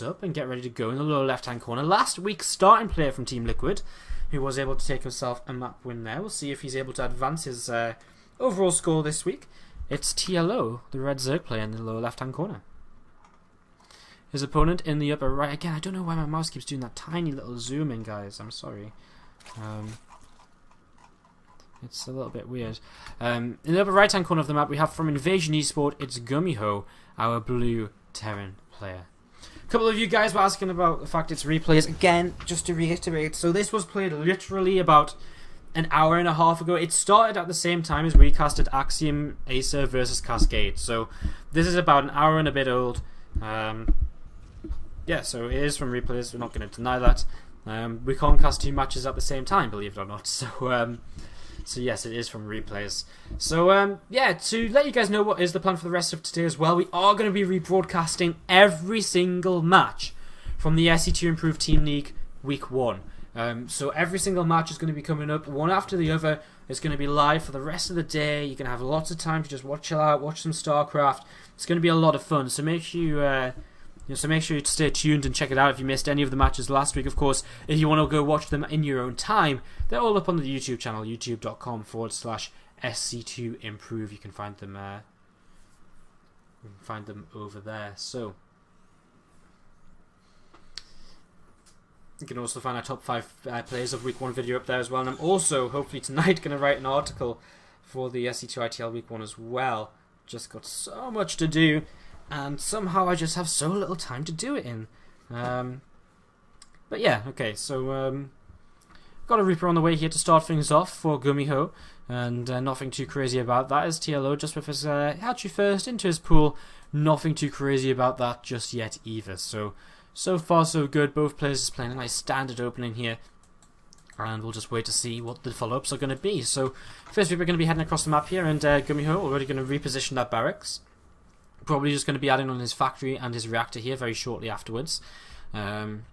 up and get ready to go in the lower left hand corner. Last week's starting player from Team Liquid, who was able to take himself a map win there. We'll see if he's able to advance his overall score this week. It's TLO, the red Zerg player in the lower left hand corner. His opponent in the upper right. Again, I don't know why my mouse keeps doing that tiny little zoom in, guys. I'm sorry. It's a little bit weird. In the upper right hand corner of the map, we have from Invasion eSports, it's GuMiHo, our blue Terran player. A couple of you guys were asking about the fact it's replays. Again, just to reiterate, so this was played literally about an hour and a half ago. It started at the same time as we casted Axiom Acer versus Cascade. So this is about an hour and a bit old. Yeah, so it is from replays. We're not going to deny that. We can't cast two matches at the same time, believe it or not. So yes, it is from replays. So yeah, to let you guys know what is the plan for the rest of today as well, we are going to be rebroadcasting every single match from the SC2 Improved Team League Week 1. So every single match is going to be coming up one after the other. It's going to be live for the rest of the day. You're going to have lots of time to just chill out, watch some StarCraft. It's going to be a lot of fun. So make sure you stay tuned and check it out if you missed any of the matches last week. Of course, if you want to go watch them in your own time, they're all up on the YouTube channel, youtube.com/SC2Improve. You can find them over there. So you can also find our top 5 players of Week 1 video up there as well. And I'm also, hopefully tonight, going to write an article for the SC2 ITL Week 1 as well. Just got so much to do, and somehow I just have so little time to do it in. But yeah, okay, so got a Reaper on the way here to start things off for GuMiHo, and nothing too crazy about that as TLO just with his hatchery first into his pool. Nothing too crazy about that just yet either. So far so good. Both players are playing a nice standard opening here, and we'll just wait to see what the follow-ups are going to be. So first we're going to be heading across the map here, and GuMiHo already going to reposition that barracks. Probably just going to be adding on his factory and his reactor here very shortly afterwards in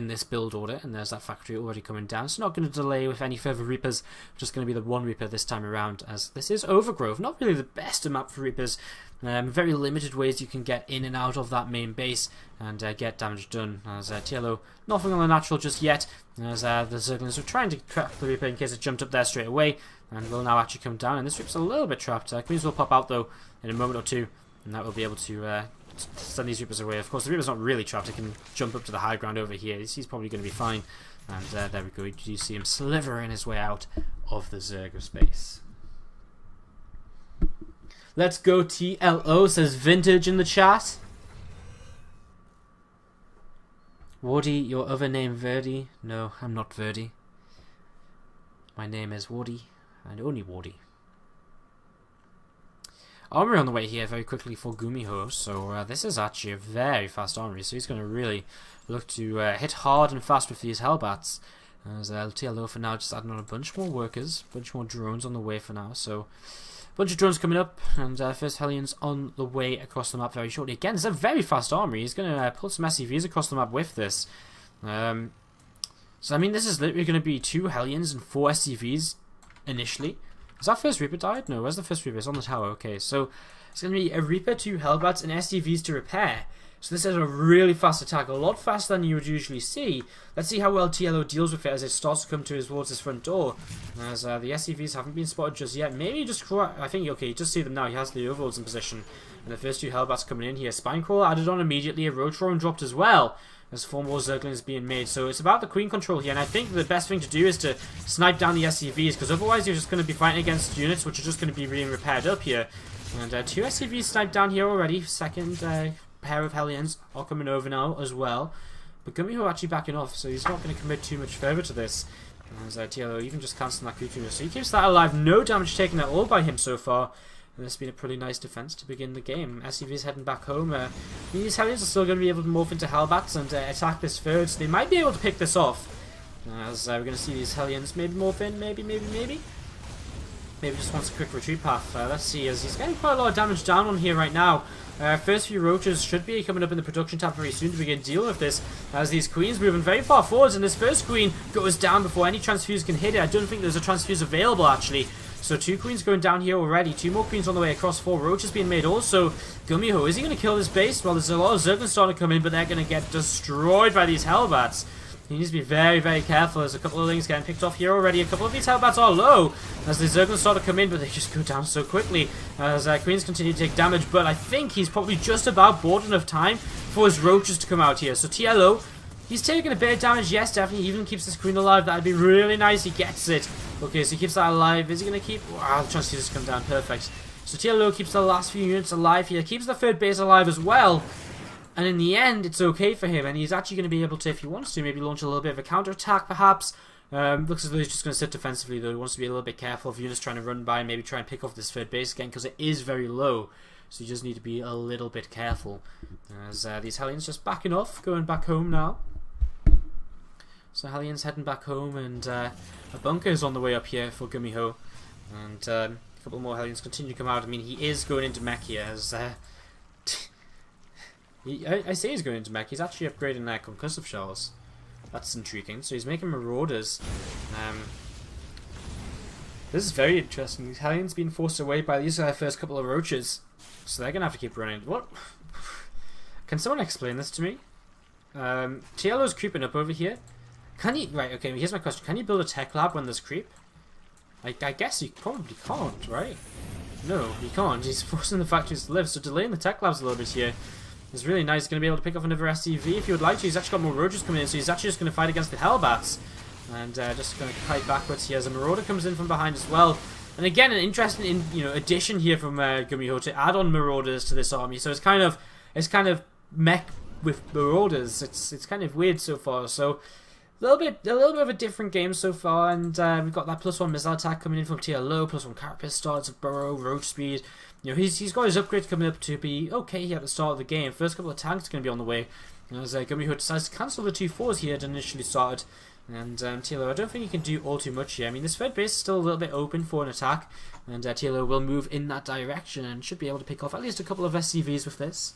this build order, and there's that factory already coming down. So not going to delay with any further Reapers, just going to be the one Reaper this time around, as this is Overgrowth. Not really the best map for Reapers. Very limited ways you can get in and out of that main base and get damage done, as TLO nothing on the natural just yet, as the Zerglings are trying to trap the Reaper in case it jumped up there straight away, and will now actually come down, and this Reaper's a little bit trapped. Queens will pop out though in a moment or two, and that will be able to send these Reapers away. Of course, the Reaper's not really trapped. It can jump up to the high ground over here. He's probably going to be fine. And there we go. You see him slithering his way out of the Zerg space. Let's go TLO, says Vintage in the chat. Wardy, your other name Verdi? No, I'm not Verdi. My name is Wardy, and only Wardy. Armory on the way here very quickly for GuMiHo, so this is actually a very fast armory, so he's going to really look to hit hard and fast with these Hellbats. As TLO for now just adding on a bunch more workers, a bunch more drones on the way for now, so a bunch of drones coming up, and first Hellions on the way across the map very shortly. Again, it's a very fast armory. He's going to pull some SCVs across the map with this. So I mean, this is literally going to be 2 Hellions and 4 SCVs initially. Is that first Reaper died? No, where's the first Reaper? It's on the tower. Okay, so it's going to be a Reaper, 2 Hellbats, and SCVs to repair. So this is a really fast attack, a lot faster than you would usually see. Let's see how well TLO deals with it as it starts to come towards his front door. As the SCVs haven't been spotted just yet. Maybe just, I think, okay, you just see them now. He has the overlords in position. And the first 2 Hellbats coming in here. Spinecrawler added on immediately. A Roadrunner dropped as well. There's 4 more Zerglings being made. So it's about the Queen control here. And I think the best thing to do is to snipe down the SCVs, because otherwise you're just going to be fighting against units which are just going to be being repaired up here. And 2 SCVs sniped down here already. Second pair of Hellions are coming over now as well. But GuMiHo actually backing off, so he's not going to commit too much further to this. As TLO even just cancelling that Kutu. So he keeps that alive. No damage taken at all by him so far. And this has been a pretty nice defense to begin the game. SCV's heading back home. These Hellions are still going to be able to morph into Hellbats and attack this third, so they might be able to pick this off. As we're going to see these Hellions maybe morph in, maybe. maybe just wants a quick retreat path. Let's see, as he's getting quite a lot of damage down on here right now. First few roaches should be coming up in the production tab very soon to begin dealing with this, as these queens moving very far forwards, and this first queen goes down before any transfuse can hit it. I don't think there's a transfuse available actually. So 2 queens going down here already, 2 more queens on the way across, 4 roaches being made also. GuMiHo, is he going to kill this base? Well, there's a lot of zerglings starting to come in, but they're going to get destroyed by these hellbats. He needs to be very, very careful. There's a couple of things getting picked off here already. A couple of these hellbats are low as the zerglings start to come in, but they just go down so quickly as queens continue to take damage. But I think he's probably just about bought enough time for his roaches to come out here. So TLO, he's taking a bit of damage. Yes, definitely. He even keeps this queen alive. That'd be really nice. He gets it. Okay, so he keeps that alive. Is he going to keep... Wow, the chances just come down. Perfect. So TLO keeps the last few units alive here. Keeps the third base alive as well. And in the end, it's okay for him, and he's actually going to be able to, if he wants to, maybe launch a little bit of a counter-attack, perhaps. Looks as though he's just going to sit defensively, though. He wants to be a little bit careful of units trying to run by, maybe try and pick off this third base again, because it is very low. So you just need to be a little bit careful. As these Hellions just backing off, going back home now. So Hellions heading back home, and a bunker is on the way up here for GuMiHo. And a couple more Hellions continue to come out. I mean, he is going into mech here, as... I say he's going into mech. He's actually upgrading their concussive shells. That's intriguing. So he's making marauders. This is very interesting. These Hellions being forced away by these first couple of roaches, so they're gonna have to keep running. What? Can someone explain this to me? TLO's creeping up over here. Can he? Right. Okay. Here's my question. Can you build a tech lab when there's creep? I guess you probably can't, right? No, you can't. He's forcing the factories to live, so delaying the tech labs a little bit here. It's really nice. He's going to be able to pick off another SCV if he would like to. He's actually got more roaches coming in, so he's actually just going to fight against the hellbats. And just going to fight backwards here as a marauder comes in from behind as well. And again, an interesting addition here from GuMiHo to add on marauders to this army. So it's kind of mech with marauders. It's kind of weird so far. So a little bit of a different game so far, and we've got that +1 missile attack coming in from TLO, +1 carapace starts of burrow, roach speed. He's got his upgrades coming up to be okay here at the start of the game. First couple of tanks are going to be on the way. As GuMiHo decides to cancel the 2 4s he had initially started. And TLO, I don't think he can do all too much here. I mean, this third base is still a little bit open for an attack. And TLO will move in that direction and should be able to pick off at least a couple of SCVs with this.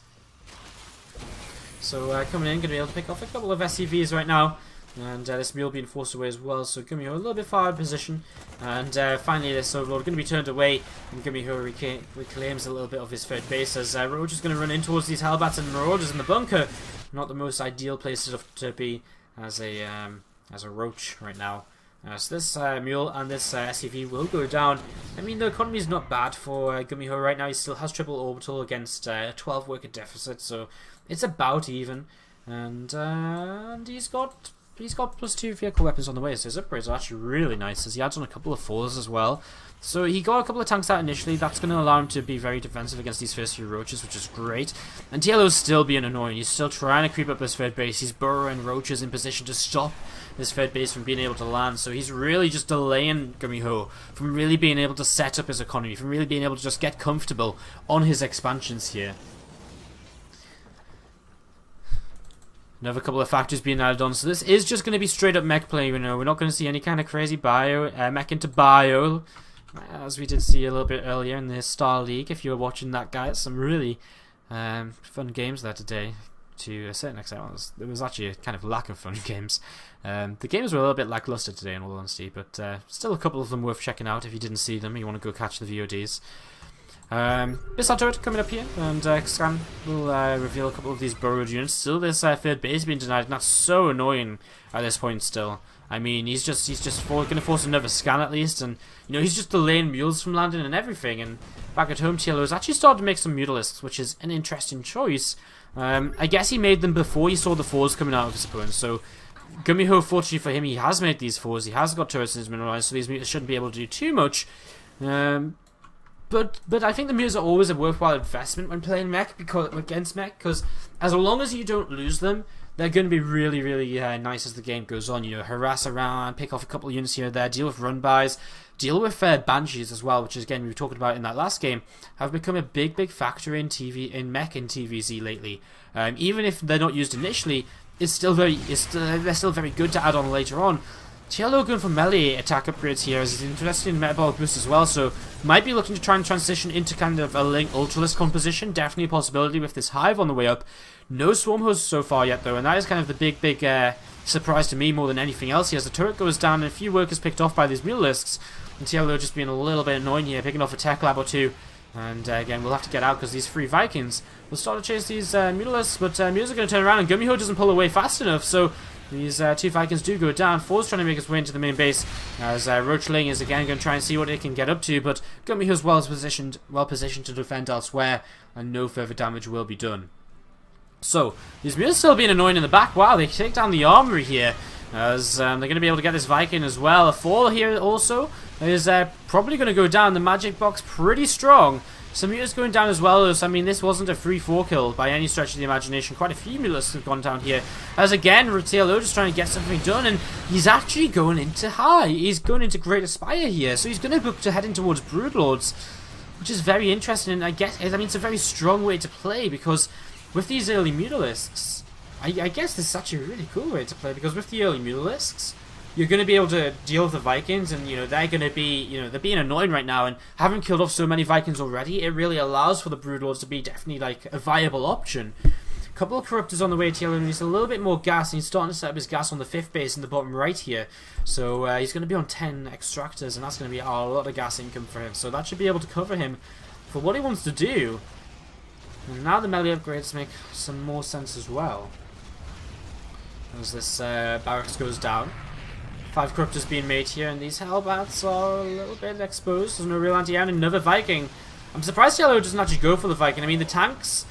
So coming in, going to be able to pick off a couple of SCVs right now. And this mule being forced away as well, so GuMiHo a little bit far in position. And finally this overlord going to be turned away, and GuMiHo reclaims a little bit of his third base as Roach is going to run in towards these hellbats and marauders in the bunker. Not the most ideal place to be as a roach right now. So this mule and this SCV will go down. I mean, the economy is not bad for GuMiHo right now. He still has triple orbital against a 12 worker deficit, so it's about even. And he's got +2 vehicle weapons on the way, so his upgrades are actually really nice, as he adds on a couple of 4s as well. So he got a couple of tanks out initially. That's going to allow him to be very defensive against these first few roaches, which is great. And TLO's still being annoying. He's still trying to creep up his third base. He's burrowing roaches in position to stop this third base from being able to land. So he's really just delaying GuMiHo from really being able to set up his economy, from really being able to just get comfortable on his expansions here. Another couple of factors being added on, so this is just going to be straight up mech play. We're not going to see any kind of crazy mech into bio, as we did see a little bit earlier in the Star League. If you were watching that, guys, some really fun games there today. To a certain extent, there was actually a kind of lack of fun games. The games were a little bit lackluster today, in all honesty, but still a couple of them worth checking out if you didn't see them. You want to go catch the VODs. Missile turret coming up here, and Scan will reveal a couple of these burrowed units. Still, this third base being denied, and that's so annoying at this point. Still, I mean, he's just going to force another scan at least, and he's just delaying mules from landing and everything. And back at home, TLO has actually started to make some mutalisks, which is an interesting choice. I guess he made them before he saw the 4s coming out of his opponent. So GuMiHo, fortunately for him, he has made these 4s. He has got turrets in his mineralized, so these mutas shouldn't be able to do too much. But I think the mutas are always a worthwhile investment when playing mech against mech, because as long as you don't lose them, they're going to be really, really nice as the game goes on. Harass around, pick off a couple of units here and there, deal with run-bys, deal with banshees as well, which is, again, we were talking about in that last game, have become a big factor in mech in TVZ lately. Even if they're not used initially, they're still very good to add on later on. TLO going for melee attack upgrades here, as he's interested in metabolic boost as well, so might be looking to try and transition into kind of a Link Ultralist composition. Definitely a possibility with this Hive on the way up. No Swarm Hose so far yet though, and that is kind of the big surprise to me more than anything else here, as the turret goes down and a few workers picked off by these Mutalisks, and TLO just being a little bit annoying here, picking off a tech lab or two. And again, we'll have to get out because these 3 Vikings will start to chase these Mutalisks, but Mutas are going to turn around and GuMiHo doesn't pull away fast enough, so these 2 Vikings do go down. 4's trying to make his way into the main base, as Roachling is again going to try and see what it can get up to, but GuMiHo's well positioned to defend elsewhere, and no further damage will be done. So, these Mutas still being annoying in the back. Wow, they take down the armory here, as they're going to be able to get this Viking as well. A 4 here also is probably going to go down. The magic box pretty strong. Some Mutas going down as well, so I mean, this wasn't a 3-4 kill by any stretch of the imagination. Quite a few Mutas have gone down here. As again, TLO just trying to get something done, and he's actually going into high. He's going into Great Aspire here, so he's going to look to heading towards Broodlords, which is very interesting, and I mean, it's a very strong way to play, because with these early Mutalisks, I guess this is actually a really cool way to play, because with the early Mutalisks, you're going to be able to deal with the Vikings, and, you know, they're going to be, you know, they're being annoying right now, and having killed off so many Vikings already, it really allows for the Broodlords to be definitely, like, a viable option. A couple of Corruptors on the way to TLO, and he's a little bit more gas, and he's starting to set up his gas on the 5th base in the bottom right here. So, he's going to be on 10 Extractors, and that's going to be a lot of gas income for him. So that should be able to cover him for what he wants to do. And now the melee upgrades make some more sense as well, as this barracks goes down. 5 Corruptors being made here, and these Hellbats are a little bit exposed. There's no real anti-air, and another Viking. I'm surprised TLO doesn't actually go for the Viking. I mean, the tanks,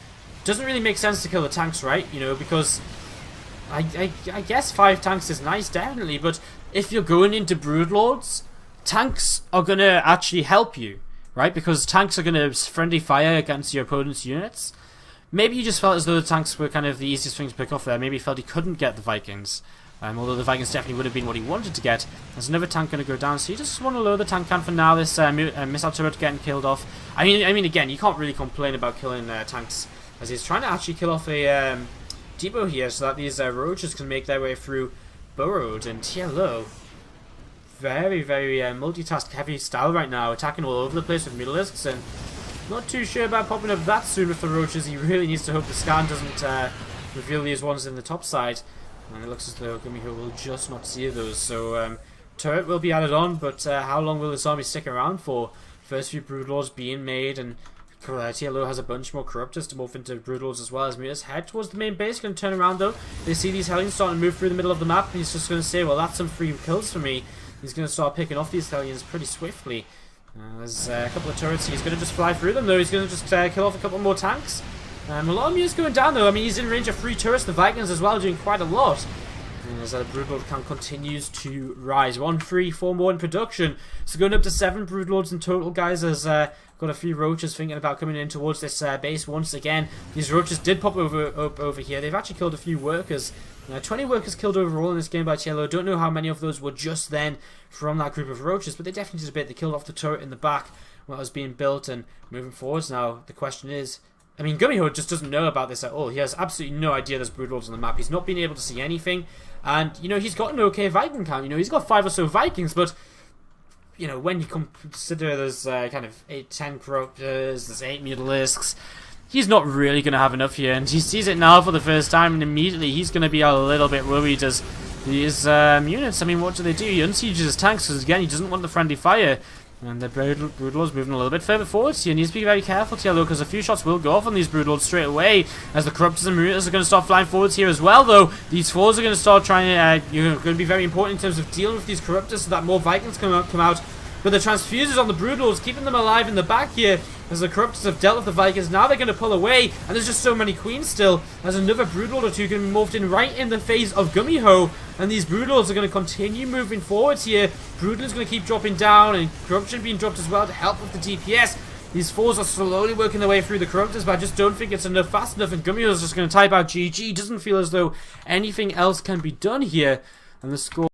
doesn't really make sense to kill the tanks, right? You know, because I guess 5 tanks is nice, definitely, but if you're going into Broodlords, tanks are going to actually help you, right? Because tanks are going to friendly fire against your opponent's units. Maybe you just felt as though the tanks were kind of the easiest thing to pick off there. Maybe he felt he couldn't get the Vikings. Although the Vikings definitely would have been what he wanted to get. There's another tank going to go down, so you just want to lower the tank count for now. This missile turret getting killed off. I mean, again, you can't really complain about killing tanks, as he's trying to actually kill off a depot here, so that these roaches can make their way through burrowed. And TLO, very multitask heavy style right now, attacking all over the place with Mutalisks, and not too sure about popping up that soon with the roaches. He really needs to hope the scan doesn't reveal these ones in the top side. And it looks as though GuMiHo will just not see those. So, turret will be added on, but how long will this army stick around for? First few Broodlords being made, and TLO has a bunch more Corruptors to morph into Broodlords as well. As Mutas head towards the main base, going to turn around though. They see these Hellions starting to move through the middle of the map, and he's just going to say, well, that's some free kills for me. He's going to start picking off these Hellions pretty swiftly. There's a couple of turrets. He's going to just fly through them though. He's going to just kill off a couple more tanks. A lot of Mutas going down though. I mean, he's in range of 3 turrets. The Vikings as well doing quite a lot. And as the Broodlord count continues to rise. 1, 3, 4 more in production. So going up to 7 Broodlords in total, guys. As got a few roaches thinking about coming in towards this base once again. These roaches did pop up over here. They've actually killed a few workers. 20 workers killed overall in this game by TLO. Don't know how many of those were just then from that group of roaches, but they definitely did a bit. They killed off the turret in the back while it was being built, and moving forwards now, the question is, I mean, GuMiHo just doesn't know about this at all. He has absolutely no idea there's Broodlords on the map. He's not been able to see anything. And, you know, he's got an okay Viking count. You know, he's got 5 or so Vikings, but, you know, when you consider there's kind of 10 Corruptors, there's 8 Mutalisks, he's not really going to have enough here. And he sees it now for the first time, and immediately he's going to be a little bit worried as these units, I mean, what do? He unsieges his tanks, because, again, he doesn't want the friendly fire. And the Broodlords moving a little bit further forwards here. He needs to be very careful, TLO, because a few shots will go off on these Broodlords straight away. As the Corruptors and Mutas are going to start flying forwards here as well, though. These 4s are going to start trying to, going to be very important in terms of dealing with these Corruptors so that more Vikings come out. But the Transfusers on the Broodlords, keeping them alive in the back here. As the Corruptors have dealt with the Vikings, now they're going to pull away. And there's just so many Queens still. As another Broodlord or two can be morphed in right in the face of GuMiHo. And these Broodlords are going to continue moving forwards here. Broodlord's going to keep dropping down, and Corruption being dropped as well to help with the DPS. These 4s are slowly working their way through the Corruptors, but I just don't think it's enough fast enough. And GuMiHo's just going to type out GG. Doesn't feel as though anything else can be done here. And the score